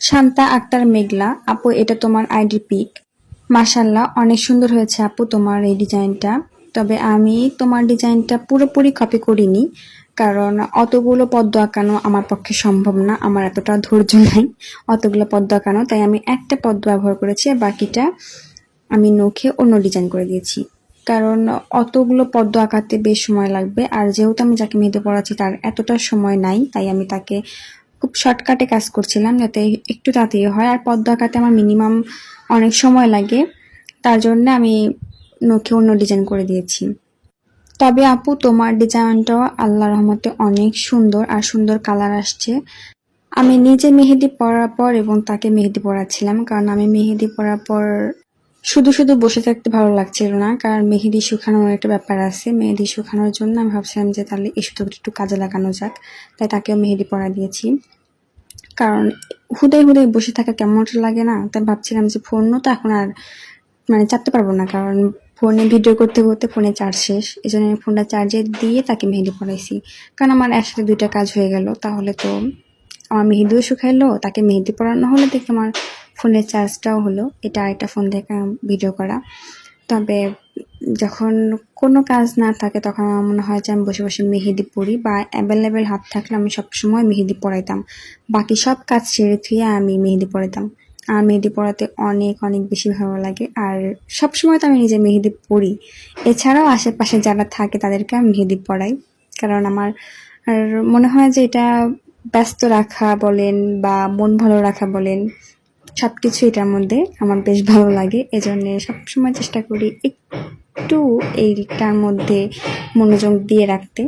শান্তা আক্তার মেঘলা আপু, এটা তোমার আইডি পিক। মাশাল্লাহ, অনেক সুন্দর হয়েছে আপু তোমার এই ডিজাইনটা। তবে আমি তোমার ডিজাইনটা পুরোপুরি কপি করিনি, কারণ অতগুলো পদ্ম আঁকানো আমার পক্ষে সম্ভব না, আমার এতটা ধৈর্য নাই অতগুলো পদ্ম আঁকানো। তাই আমি একটা পদ্ম ব্যবহার করেছি, আর বাকিটা আমি নখে অন্য ডিজাইন করে দিয়েছি। কারণ অতগুলো পদ্ম আঁকাতে বেশ সময় লাগবে, আর যেহেতু আমি যাকে মেহেদি পড়াচ্ছি তার এতটা সময় নাই, তাই আমি তাকে খুব শর্টকাটে কাজ করছিলাম যাতে একটু তাড়াতাড়ি হয়। আর পদ্ম আঁকাতে আমার মিনিমাম অনেক সময় লাগে, তার জন্য আমি নখে অন্য ডিজাইন করে দিয়েছি। তবে আপু তোমার ডিজাইনটাও আল্লাহর রহমতে অনেক সুন্দর, আর সুন্দর কালার আসছে। আমি নিজে মেহেদি পরার পর এবং তাকে মেহেদি পরাচ্ছিলাম, কারণ আমি মেহেদি পরার পর শুধু শুধু বসে থাকতে ভালো লাগছিল না, কারণ মেহেদি শুকানোর একটা ব্যাপার আছে। মেহেদি শুকানোর জন্য আমি ভাবছিলাম যে তাহলে এই সুতোটা একটু কাজে লাগানো যাক, তাই তাকেও মেহেদি পরা দিয়েছি। কারণ হুদাই হুদাই বসে থাকা কেমন একটা লাগে না, তাই ভাবছিলাম যে ফোনও তো এখন আর চাপতে পারবো না, কারণ ফোনে ভিডিও করতে করতে ফোনে চার্জ শেষ। এই জন্য আমি ফোনটা চার্জে দিয়ে তাকে মেহেদি পরাইছি, কারণ আমার একসাথে দুইটা কাজ হয়ে গেল। তাহলে তো আমার মেহেদিও শুকাইলো, তাকে মেহেদি পরানো হলো, দেখে আমার ফোনের চার্জটাও হলো। এটা আরেকটা ফোন থেকে ভিডিও করা। তবে যখন কোনো কাজ না থাকে তখন আমার মনে হয় যে আমি বসে বসে মেহেদি পড়ি, বা অ্যাভেলেবেল হাত থাকলে আমি সবসময় মেহেদি পড়াইতাম। বাকি সব কাজ ছেড়ে থুয়ে আমি মেহেদি পড়াইতাম। আর মেহেদি পড়াতে অনেক অনেক বেশি ভালো লাগে, আর সবসময় তো আমি নিজে মেহেদি পড়ি। এছাড়াও আশেপাশে যারা থাকে তাদেরকে আমি মেহেদি পড়াই, কারণ আমার আর মনে হয় যে এটা ব্যস্ত রাখা বলেন বা মন ভালো রাখা বলেন, সবকিছু এটার মধ্যে আমার বেশ ভালো লাগে। এজন্য সবসময় চেষ্টা করি একটু এইটার মধ্যে মনোযোগ দিয়ে রাখতে।